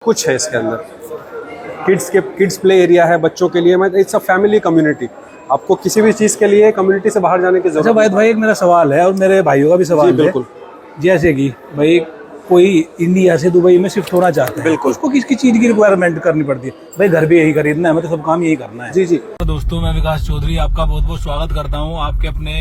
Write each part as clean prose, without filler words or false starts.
कुछ है इसके अंदर। किड्स प्ले एरिया है बच्चों के लिए। It's a family community. आपको किसी भी चीज़ के लिए कम्युनिटी से बाहर जाने की जरूरत। अच्छा भाई एक मेरा सवाल है और मेरे भाइयों का भी सवाल है। बिल्कुल। जैसे कि भाई कोई इंडिया से दुबई में शिफ्ट होना चाहता है, बिल्कुल, उसको किसकी चीज़ की रिक्वायरमेंट करनी पड़ती है? भाई घर भी यही खरीदना है, हमें तो सब काम यही करना है। जी जी। तो दोस्तों मैं विकास चौधरी आपका बहुत बहुत स्वागत करता हूँ आपके अपने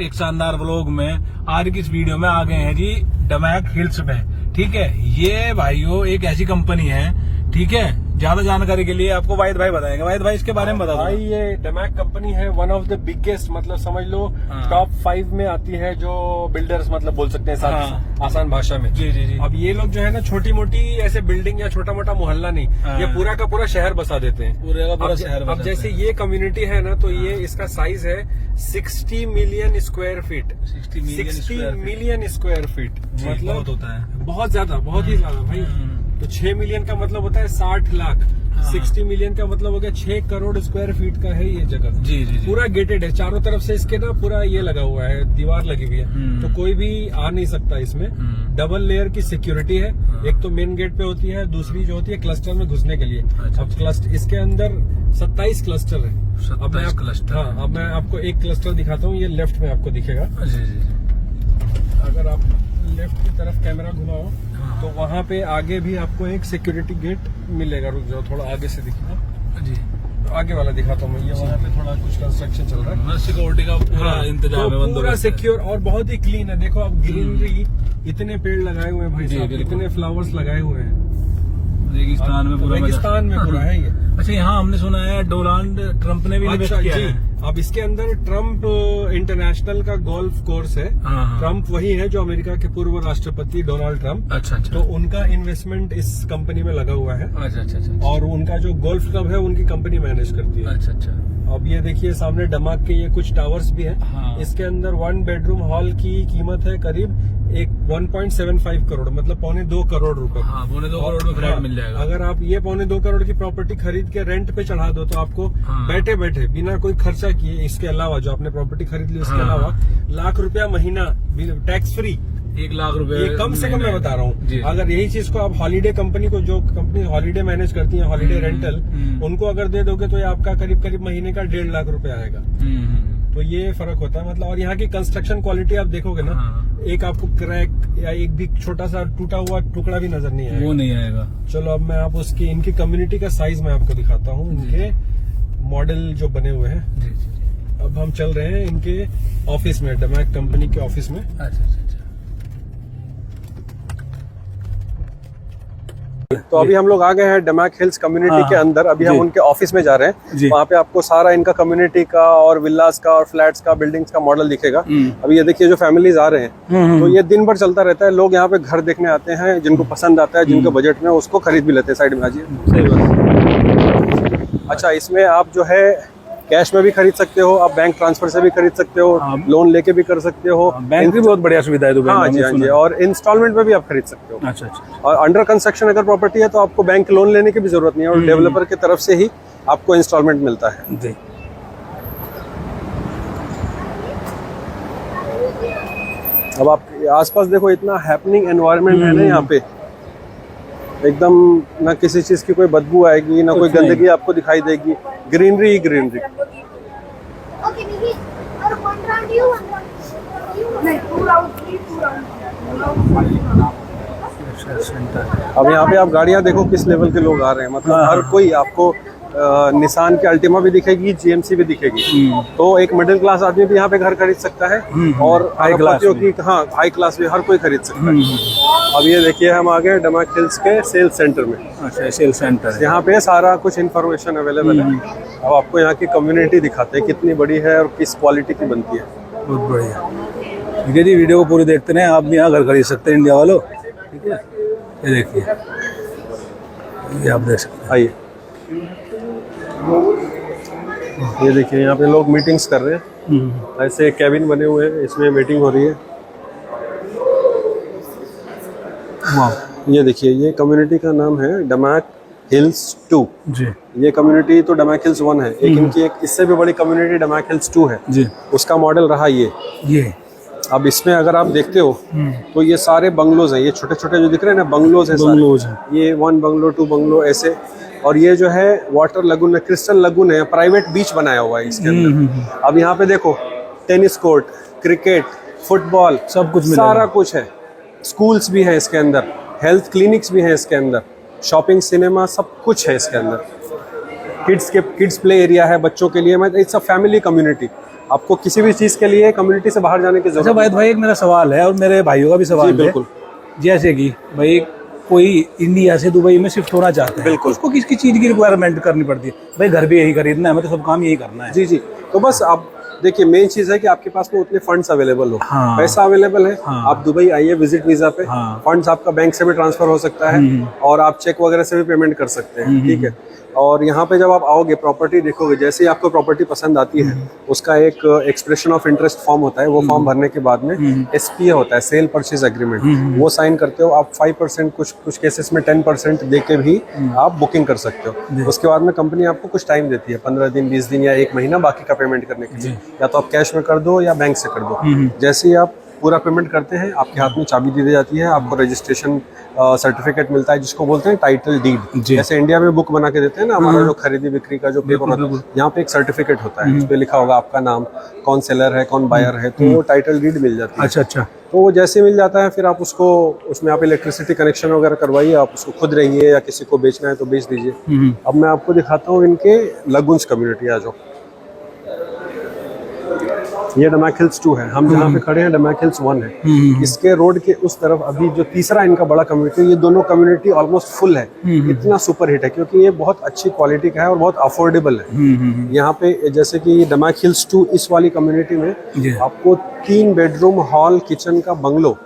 एक शानदार व्लॉग में। आज की इस वीडियो में आ गए हैं जी डमैक हिल्स में। ठीक है, ये भाइयों एक ऐसी कंपनी है, ठीक है, ज्यादा जानकारी के लिए आपको वाहिद भाई बताएंगे। वाहिद भाई इसके बारे में बता दो भाई। ये डमैक कंपनी है, वन ऑफ द बिगेस्ट, मतलब समझ लो टॉप 5 में आती है जो बिल्डर्स, मतलब बोल सकते हैं आसान भाषा में। जी जी जी। अब ये लोग जो है ना छोटी मोटी ऐसे बिल्डिंग या छोटा मोटा मोहल्ला नहीं, ये पूरा का पूरा शहर बसा देते हैं। पूरे का पूरा शहर। अब जैसे ये कम्युनिटी है ना, तो ये इसका साइज है 60 million square feet. 60 million square feet मतलब बहुत होता है, बहुत ज्यादा, बहुत ही ज्यादा भाई। तो 6 मिलियन का मतलब होता है 60 लाख। 60 मिलियन का मतलब हो गया 6 करोड़ स्क्वायर फीट का है ये जगह। जी जी जी। पूरा गेटेड है चारों तरफ से, इसके ना पूरा ये लगा हुआ है, दीवार लगी हुई है, तो कोई भी आ नहीं सकता इसमें। डबल लेयर की सिक्योरिटी है। एक तो मेन गेट पे होती है, दूसरी जो होती है क्लस्टर में घुसने के लिए। अब क्लस्टर इसके अंदर 27 क्लस्टर है। अब मैं आपको एक क्लस्टर दिखाता हूँ, ये लेफ्ट में आपको दिखेगा। जी जी। अगर आप लेफ्ट की तरफ कैमरा घुमाओ तो वहाँ पे आगे भी आपको एक सिक्योरिटी गेट मिलेगा। रुक जाओ, थोड़ा आगे से दिखा जी, आगे वाला दिखाता हूँ मैं। ये वहाँ पे थोड़ा कुछ कंस्ट्रक्शन चल रहा है, सिक्योरिटी का पूरा इंतजाम है, पूरा सिक्योर और बहुत ही क्लीन है। देखो आप ग्रीनरी, इतने पेड़ लगाए हुए हैं भाई साहब, इतने फ्लावर्स लगाए हुए हैं। रेगिस्तान में पूरा है ये। अच्छा, यहाँ हमने सुना है डोनाल्ड ट्रम्प ने भी इन्वेस्ट किया है। अब इसके अंदर ट्रम्प इंटरनेशनल का गोल्फ कोर्स है। ट्रम्प वही है जो अमेरिका के पूर्व राष्ट्रपति डोनाल्ड ट्रम्प। अच्छा अच्छा। तो उनका इन्वेस्टमेंट इस कंपनी में लगा हुआ है। अच्छा अच्छा अच्छा। और उनका जो गोल्फ क्लब है उनकी कंपनी मैनेज करती है। अच्छा अच्छा। अब ये देखिए सामने डमाक के ये कुछ टावर्स भी हैं। इसके अंदर 1 बेडरूम हॉल की कीमत है करीब 1.75 करोड़, मतलब 2.25 करोड़ रुपए। 2.25 करोड़ में फ्लैट मिल जाएगा। अगर आप ये 2.25 करोड़ की प्रॉपर्टी खरीद के रेंट पे चढ़ा दो तो आपको बैठे बैठे बिना कोई खर्चा किए, इसके अलावा जो आपने प्रॉपर्टी खरीद ली उसके अलावा ₹1,00,000 महीना टैक्स फ्री। 1 लाख रुपए ये कम से कम मैं बता रहा हूँ। अगर यही चीज को आप हॉलीडे कंपनी को, जो कंपनी हॉलीडे मैनेज करती है, हॉलीडे रेंटल, उनको अगर दे दोगे तो ये आपका करीब करीब महीने का 1.5 लाख रुपए आएगा। तो ये फर्क होता है मतलब। और यहाँ की कंस्ट्रक्शन क्वालिटी आप देखोगे ना, एक आपको क्रैक या एक भी छोटा सा टूटा हुआ टुकड़ा भी नजर नहीं आएगा। वो नहीं आएगा। चलो अब मैं आप उसकी, इनकी कम्युनिटी का साइज मैं आपको दिखाता हूँ, इनके मॉडल जो बने हुए हैं। अब हम चल रहे हैं इनके ऑफिस में, डमैक कंपनी के ऑफिस में। अच्छा अच्छा। तो अभी हम लोग आ गए हैं डमैक हिल्स कम्युनिटी के अंदर। अभी हम उनके ऑफिस में जा रहे हैं। वहाँ पे आपको सारा इनका कम्युनिटी का और विल्लास का और फ्लैट्स का, बिल्डिंग्स का मॉडल दिखेगा। अभी ये देखिए जो फैमिलीज आ रहे हैं, तो ये दिन भर चलता रहता है। लोग यहाँ पे घर देखने आते हैं, जिनको पसंद आता है, जिनको बजट में, उसको खरीद भी लेते हैं। साइड में आजिए। अच्छा, इसमें आप जो है कैश में भी खरीद सकते हो, आप बैंक ट्रांसफर से भी खरीद सकते हो, लोन लेके भी कर सकते हो। बैंक की बहुत बढ़िया सुविधा है दुबई में। हाँ जी। और इंस्टॉलमेंट में भी आप खरीद सकते हो। अच्छा अच्छा। और अंडर कंस्ट्रक्शन अगर प्रॉपर्टी है तो आपको बैंक लोन लेने की भी जरूरत नहीं है, और डेवलपर की तरफ से ही आपको इंस्टॉलमेंट मिलता है जी। अब आप आसपास देखो, इतना हैपनिंग एनवायरनमेंट है ना यहाँ पे, एकदम ना किसी चीज की कोई बदबू आएगी, ना कोई गंदगी आपको दिखाई देगी। ग्रीनरी ही ग्रीनरी। अब यहाँ पे आप गाड़ियाँ देखो किस लेवल के लोग आ रहे हैं, मतलब हर कोई आपको निसान की अल्टीमा भी दिखेगी, जीएमसी भी दिखेगी। तो एक मिडिल क्लास आदमी भी यहाँ पे घर खरीद सकता है, और हाई क्लास की, हाँ हाई क्लास भी हर कोई खरीद सकता है। अब ये देखिए हम आ गए डमैक हिल्स के सेल्स सेंटर में। अच्छा, सेल्स सेंटर, यहाँ पे सारा कुछ इन्फॉर्मेशन अवेलेबल है। अब आपको यहाँ की कम्युनिटी दिखाते हैं कितनी बड़ी है और किस क्वालिटी की बनती है। बहुत बढ़िया। ठीक है जी, वीडियो को पूरी देखते हैं। आप भी यहाँ घर खरीद सकते हैं इंडिया वालों। ठीक है, ये देखिए, ये आप देख सकते हैं। आइए, ये देखिए यहाँ पे लोग मीटिंग्स कर रहे हैं। ऐसे कैबिन बने हुए हैं, इसमें मीटिंग हो रही है। ये देखिए, ये कम्युनिटी का नाम है डमैक हिल्स 2 जी। ये कम्युनिटी तो डमैक हिल्स 1 है, एक इनकी एक इससे भी बड़ी कम्युनिटी डमैक हिल्स 2 है जी। उसका मॉडल रहा ये। अब इसमें अगर आप देखते हो तो ये सारे बंगलोज हैं, ये छोटे छोटे जो दिख रहे हैं ना बंगलोज हैं, बंगलोज हैं। ये 1 बंगलो 2 बंगलो ऐसे। और ये जो है वाटर लगून है, क्रिस्टल लगून है, प्राइवेट बीच बनाया हुआ है इसके अंदर। अब यहाँ पे देखो टेनिस कोर्ट, क्रिकेट, फुटबॉल, सब कुछ सारा कुछ है। स्कूल्स भी है इसके अंदर, हेल्थ क्लिनिक्स भी है इसके अंदर, शॉपिंग, सिनेमा, सब कुछ है इसके अंदर। किड्स प्ले एरिया है बच्चों के लिए। It's a family community. आपको किसी भी चीज के लिए कम्युनिटी से बाहर जाने की जरूरत अच्छा भाई एक मेरा सवाल है और मेरे भाइयों का भी सवाल है। बिल्कुल। जैसे कि भाई कोई इंडिया से दुबई में शिफ्ट होना चाहता है, बिल्कुल, उसको किसकी चीज की रिक्वायरमेंट करनी पड़ती है? भाई घर भी यही खरीदना है, हमें तो सब काम यही करना है। जी जी। तो बस आप देखिए, मेन चीज है कि आपके पास में उतने फंड्स अवेलेबल हो। हाँ। पैसा अवेलेबल है। हाँ। आप दुबई आइए विजिट वीजा पे। हाँ। फंड्स आपका बैंक से भी ट्रांसफर हो सकता है और आप चेक वगैरह से भी पेमेंट कर सकते हैं। ठीक है। और यहाँ पे जब आप आओगे, प्रॉपर्टी देखोगे, जैसे ही आपको प्रॉपर्टी पसंद आती है, उसका एक एक्सप्रेशन ऑफ इंटरेस्ट फॉर्म होता है। वो फॉर्म भरने के बाद में SPA होता है, सेल परचेज एग्रीमेंट, वो साइन करते हो आप। 5%, कुछ केसेस में 10% दे के भी आप बुकिंग कर सकते हो। उसके बाद में कंपनी आपको कुछ टाइम देती है, 15 दिन, 20 दिन या 1 महीना बाकी का पेमेंट करने के लिए। या तो आप कैश में कर दो या बैंक से कर दो। जैसे ही आप पूरा पेमेंट करते हैं, आपके हाथ में चाबी दी जाती है, आपको रजिस्ट्रेशन सर्टिफिकेट मिलता है, जिसको बोलते हैं टाइटल डीड। जैसे इंडिया में बुक बना के देते हैं ना, हमारा जो खरीदी बिक्री का जो पेपर होता है, यहाँ पे एक सर्टिफिकेट होता है, उस पे लिखा होगा आपका नाम, कौन सेलर है, कौन बायर है, तो वो टाइटल डीड मिल जाती है। अच्छा अच्छा। तो वो जैसे मिल जाता है, फिर आप उसको, उसमें आप इलेक्ट्रिसिटी कनेक्शन वगैरह करवाइए, आप उसको खुद रहिए या किसी को बेचना है तो बेच दीजिए। अब मैं आपको दिखाता हूँ इनके लगुन्स कम्युनिटी। आ जाओ, ये डमैक हिल्स 2 है, हम जहाँ पे खड़े हैं डमैक हिल्स 1 है। इसके रोड के उस तरफ अभी जो तीसरा इनका बड़ा कम्युनिटी, ये दोनों कम्युनिटी ऑलमोस्ट फुल है। इतना सुपर हिट है क्योंकि ये बहुत अच्छी क्वालिटी का है और बहुत अफोर्डेबल है। यहाँ पे जैसे कि डमैक हिल्स 2, इस वाली कम्युनिटी में आपको 3 बेडरूम, हॉल, किचन का बंगलो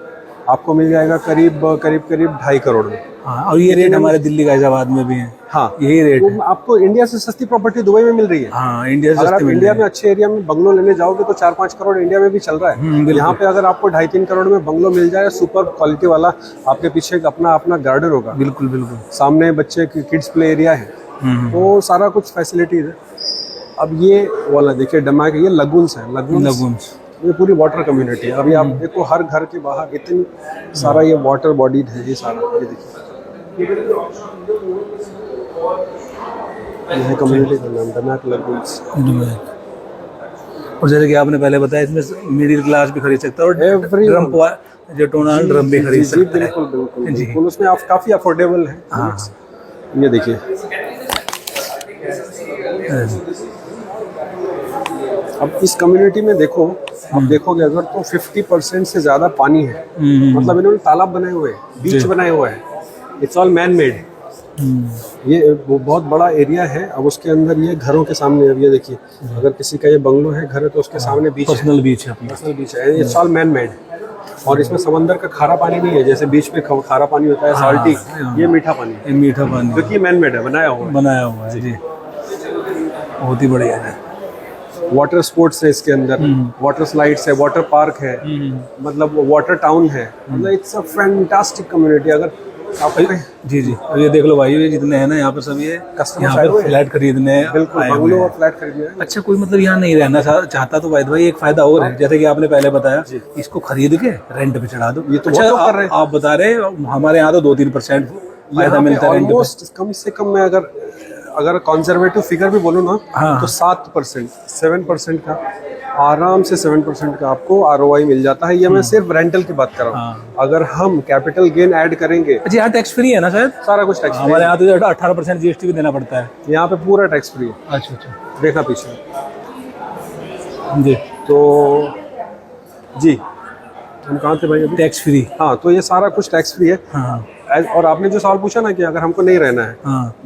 आपको मिल जाएगा करीब 2.5 करोड़ में। हाँ, और ये रेट हमारे दिल्ली गाजियाबाद में भी है। हाँ, यही रेट तो है। आपको इंडिया से सस्ती प्रॉपर्टी दुबई में मिल रही है। हाँ, इंडिया से अगर आप सस्ती इंडिया में अच्छे एरिया में बंगलो लेने जाओगे तो 4-5 करोड़ इंडिया में भी चल रहा है। यहाँ पे अगर आपको 2.5-3 करोड़ में बंगलो मिल जाए, सुपर क्वालिटी वाला, आपके पीछे अपना गार्डन होगा, बिल्कुल बिल्कुल, सामने बच्चे की किड्स प्ले एरिया है, तो सारा कुछ फैसिलिटीज है। अब ये वाला देखिए डमैक, ये लगून्स है, लगून्स ये पूरी वाटर कम्युनिटी है। अभी आप देखो, हर घर के बाहर इतनी सारा ये वाटर बॉडीज है, ये सारा, ये देखिए, ये कम्युनिटी का नाम डमैक लगून्स। और जैसे कि आपने पहले बताया, इसमें मिडिल क्लास भी खरीद सकता है और ड्रम जो टोनल ड्रम भी खरीद सकता है। बिल्कुल बिल्कुल बिल्कुल, उसमें आप काफी अफोर्डेबल है। हाँ। ये देखिए, अब इस कम्युनिटी में देखो, आप देखोगे अगर तो 50% से ज्यादा पानी है। मतलब इन्होंने तालाब बनाए हुए हैं, बीच बनाए हुए हैं, इट्स ऑल मैन मेड। ये वो बहुत बड़ा एरिया है। अब उसके अंदर ये घरों के सामने, अब ये देखिए, अगर किसी का ये बंगलो है, घर है, तो उसके सामने बीच, पर्सनल बीच है, पर्सनल बीच है। It's all man made. और इसमें समंदर का खारा पानी नहीं है, जैसे बीच में खारा पानी होता है, साल्टी, ये मीठा पानी है, मीठा पानी, क्योंकि मैन मेड है, बनाया हुआ है जी। बहुत ही बढ़िया है। वाटर स्पोर्ट्स है इसके अंदर, वाटर स्लाइड्स है, वाटर पार्क है, मतलब वाटर टाउन है। मतलब इट्स अ फैंटास्टिक कम्युनिटी। अगर आप जी जी, अब ये देख लो भाई, ये जितने हैं ना यहाँ पे सब ये कस्टमर फ्लैट खरीदने, बिल्कुल बंगलो और फ्लैट खरीदने। अच्छा, कोई मतलब यहाँ नहीं रहना चाहता तो भाई एक फायदा और है, जैसे कि आपने पहले बताया, इसको खरीद के रेंट पे चढ़ा दो। ये तो अच्छा, आप बता रहे हमारे यहाँ तो 2-3% फायदा मिलता है रेंट पे। कम से कम मैं अगर कंजर्वेटिव फिगर भी बोलूँ ना, तो 7%, 7% का आराम से 7% का आपको ROI मिल जाता है। ये मैं सिर्फ रेंटल की बात कर रहा हूँ। अगर हम कैपिटल गेन ऐड करेंगे, अच्छा, यहाँ टैक्स फ्री है ना शायद? सारा कुछ टैक्स फ्री। हमारे यहाँ तो 18% GST भी देना पड़ता है, यहाँ पे पूरा टैक्स फ्री है। अच्छा अच्छा, देखा पीछे जी। तो जी, हम कहाँ थे भाई अभी? Tax free. हाँ, तो ये सारा कुछ टैक्स फ्री है। हाँ। और आपने जो सवाल पूछा ना कि अगर हमको नहीं रहना है,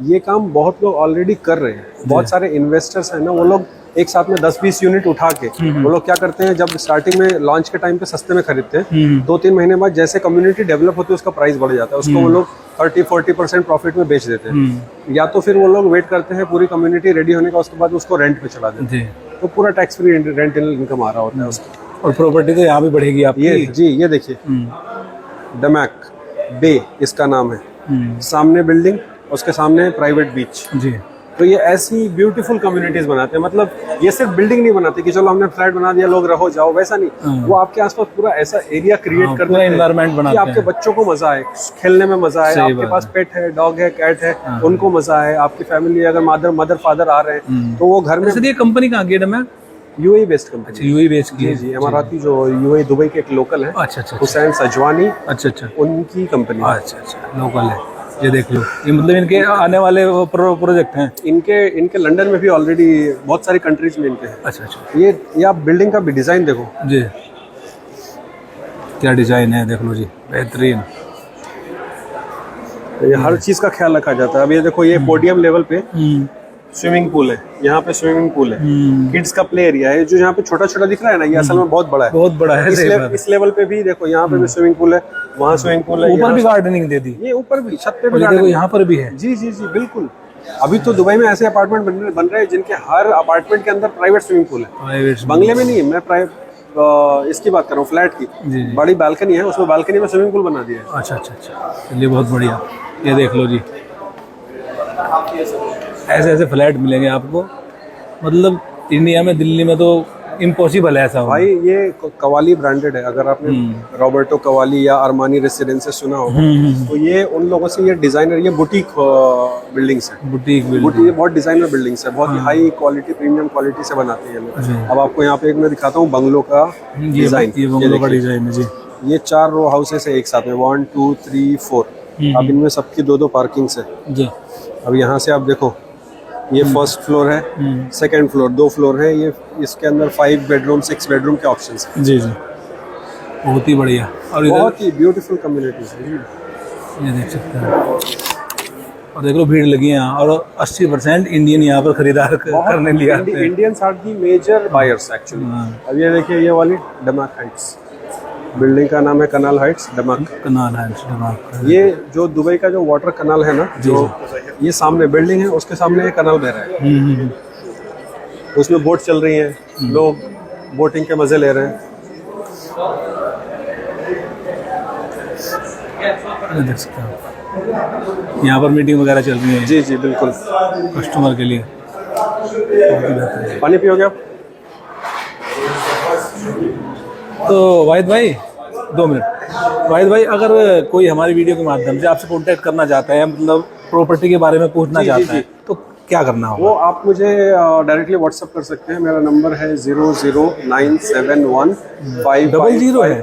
ये काम बहुत लोग ऑलरेडी कर रहे हैं। बहुत सारे इन्वेस्टर्स हैं ना, वो लोग एक साथ में 10-20 यूनिट उठा के, वो लोग क्या करते हैं, जब स्टार्टिंग में लॉन्च के टाइम पे सस्ते में खरीदते हैं, 2-3 महीने बाद जैसे कम्युनिटी डेवलप होती है, उसका प्राइस बढ़ जाता है, उसको वो लोग 30-40% प्रॉफिट में बेच देते हैं। या तो फिर वो लोग वेट करते हैं पूरी कम्युनिटी रेडी होने का, उसके बाद उसको रेंट पे चला देते हैं, तो पूरा टैक्स फ्री रेंटल इनकम आ रहा होता है उसको। और प्रॉपर्टी तो यहाँ भी बढ़ेगी आपकी। ये जी, ये देखिए, डमैक बे इसका नाम है। सामने बिल्डिंग, उसके सामने प्राइवेट बीच। जी, तो ये ऐसी ब्यूटीफुल कम्युनिटीज बनाते हैं। मतलब ये सिर्फ बिल्डिंग नहीं बनाते कि चलो हमने फ्लैट बना दिया लोग रहो जाओ, वैसा नहीं। वो आपके आसपास पूरा ऐसा एरिया क्रिएट करते हैं, एनवायरनमेंट बनाते हैं कि आपके बच्चों को मजा आए, खेलने में मजा आए, आपके पास पेट है, डॉग है, कैट है, उनको मजा आए, आपकी फैमिली अगर मदर फादर आ रहे हैं तो वो घर में। ये कंपनी कहाँ की है? UAE based company. UAE based की? जी, इमाराती जो यूएई दुबई के एक लोकल है। अच्छा, हुसैन सजवानी। अच्छा, उनकी कंपनी। अच्छा, लोकल है। ये देख लो, ये मतलब इनके आने वाले प्रोजेक्ट हैं। इनके लंदन में भी ऑलरेडी बहुत सारी कंट्रीज में इनके हैं। अच्छा, ये आप बिल्डिंग का भी डिजाइन देखो जी, क्या डिजाइन है, देख लो जी, बेहतरीन। ये हर चीज का ख्याल रखा जाता है। अब ये देखो, ये पोडियम लेवल पे स्विमिंग पूल है, यहाँ पे स्विमिंग पूल है, किड्स का प्ले एरिया है। जो यहाँ पे छोटा छोटा दिख रहा है ना, ये असल में बहुत बड़ा है, बहुत बड़ा है। इस लेवल पे भी देखो, यहाँ पे भी स्विमिंग पूल है, वहाँ स्विमिंग पूल है, ऊपर भी गार्डनिंग दे दी, ये ऊपर भी छत पे भी देखो, यहाँ पर भी है। जी जी जी, बिल्कुल। अभी तो दुबई में ऐसे अपार्टमेंट बन रहे हैं जिनके हर अपार्टमेंट के अंदर प्राइवेट स्विमिंग पूल है। बंगले में नहीं, मैं इसकी बात कर रहा हूँ, फ्लैट की। बड़ी बालकनी है, उसमें बालकनी में स्विमिंग पूल बना दिया है। अच्छा, चलिए, बहुत बढ़िया। ये देख लो जी, ऐसे फ्लैट मिलेंगे आपको। मतलब इंडिया में, दिल्ली में तो इम्पॉसिबल है ऐसा। भाई ये कवाली ब्रांडेड है। अगर आपने रॉबर्टो कवाली या अरमानी रेसिडेंसेस सुना होगा तो ये उन लोगों से, ये डिजाइनर, ये बुटीक बिल्डिंग्स है। बुटीक ये बहुत डिजाइनर बिल्डिंग्स है, बहुत हाई क्वालिटी, प्रीमियम क्वालिटी से बनाते हैं लोग। अब आपको यहाँ पे एक मैं दिखाता हूँ बंगलो का डिजाइन। ये बंगलो का डिजाइन है जी। ये 4 रो हाउसेस है एक साथ में, 1 2 3 4। अब इनमें सबकी 2-2 पार्किंग्स है जी। अब यहाँ से आप देखो, ये फर्स्ट फ्लोर है, सेकंड फ्लोर, 2 फ्लोर है। ये इसके अंदर 5 बेडरूम 6 बेडरूम के ऑप्शंस हैं। जी, बहुत ही बढ़िया और बहुत ही ब्यूटीफुल कम्युनिटीज है। ये देख सकते हैं, और देख लो भीड़ लगी है यहाँ, और 80% इंडियन यहाँ पर खरीदार करने लिए आते हैं। Indians are the major buyers actually. अब ये देखिए, ये वाली डमाक हाइट्स, बिल्डिंग का नाम है कनाल हाइट्स डमाक। ये जो दुबई का जो वाटर कनाल है ना, जो ये सामने बिल्डिंग है, उसके सामने ये कनाल बह रहा है। उसमें बोट चल रही है, लोग बोटिंग के मजे ले रहे हैं। देख सकते हैं यहाँ पर मीटिंग वगैरह चल रही है। जी जी, बिल्कुल, कस्टमर के लिए। पानी पियोगे आप? तो वाहिद भाई, 2 मिनट। वाहिद भाई, अगर कोई हमारी वीडियो के माध्यम से आपसे कांटेक्ट करना चाहता है, मतलब प्रॉपर्टी के बारे में पूछना चाहता है, तो क्या करना होगा? वो आप मुझे डायरेक्टली व्हाट्सअप कर सकते हैं। मेरा नंबर है 00971 500 है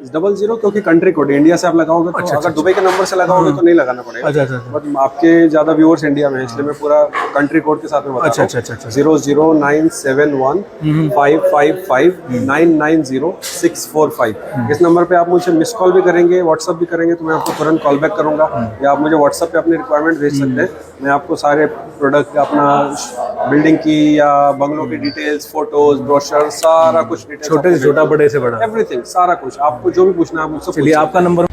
00, क्योंकि कंट्री कोड इंडिया से आप लगाओगे तो अगर दुबई के नंबर से लगाओगे तो नहीं लगाना पड़ेगा। अच्छा। बट आपके ज्यादा व्यूअर्स इंडिया में है, इसलिए मैं पूरा कंट्री कोड के साथ में बता रहा हूं। अच्छा। 00971 555 990 645। इस नंबर पे आप मुझे मिस कॉल भी करेंगे, व्हाट्सअप भी करेंगे, तो मैं आपको तुरंत कॉल बैक करूंगा। या आप मुझे व्हाट्सअप पे अपनी रिक्वायरमेंट भेज सकते हैं। मैं आपको सारे प्रोडक्ट, अपना बिल्डिंग की या बंगलों की डिटेल्स, फोटोज, ब्रोशर, सारा कुछ डिटेल्स, छोटे से छोटा, बड़े से बड़ा, एवरीथिंग, सारा कुछ आपको जो भी पूछना है मुझसे। चलिए, आपका नंबर।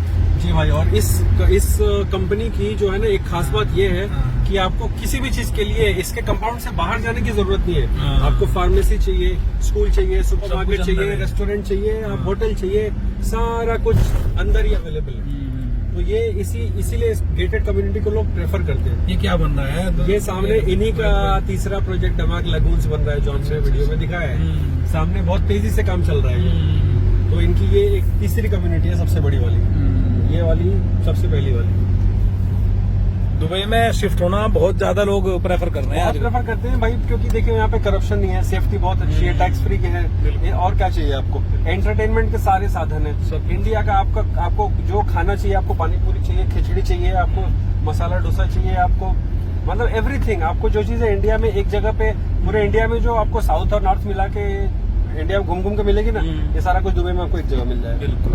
जी भाई, और इस कंपनी की जो है ना, एक खास बात ये है कि आपको किसी भी चीज के लिए इसके कंपाउंड से बाहर जाने की जरूरत नहीं है। आपको फार्मेसी चाहिए, स्कूल चाहिए, सुपरमार्केट चाहिए, रेस्टोरेंट चाहिए, आप होटल चाहिए, सारा कुछ अंदर ही अवेलेबल है। तो ये इसीलिए गेटेड कम्युनिटी को लोग प्रेफर करते हैं। ये क्या बन रहा है? ये सामने इन्हीं का तीसरा प्रोजेक्ट डमाक लगून्स बन रहा है, जो हमने वीडियो में दिखाया है। सामने बहुत तेजी से काम चल रहा है। तो इनकी ये एक तीसरी कम्युनिटी है, सबसे बड़ी वाली, ये वाली सबसे पहली वाली। दुबई में शिफ्ट होना बहुत ज्यादा लोग प्रेफर कर रहे हैं, प्रेफर करते हैं भाई, क्योंकि देखिए यहाँ पे करप्शन नहीं है, सेफ्टी बहुत अच्छी है, टैक्स फ्री के है, और क्या चाहिए आपको? एंटरटेनमेंट के सारे साधन है। इंडिया का आपको जो खाना चाहिए, आपको पानी पूरी चाहिए, खिचड़ी चाहिए, आपको मसाला डोसा चाहिए, आपको मतलब एवरीथिंग, आपको जो चीजें इंडिया में एक जगह पे, पूरे इंडिया में जो आपको साउथ और नॉर्थ मिला के इंडिया में घूम के मिलेगी ना, ये सारा कुछ दुबई में आपको एक जगह मिल जाएगा। बिल्कुल।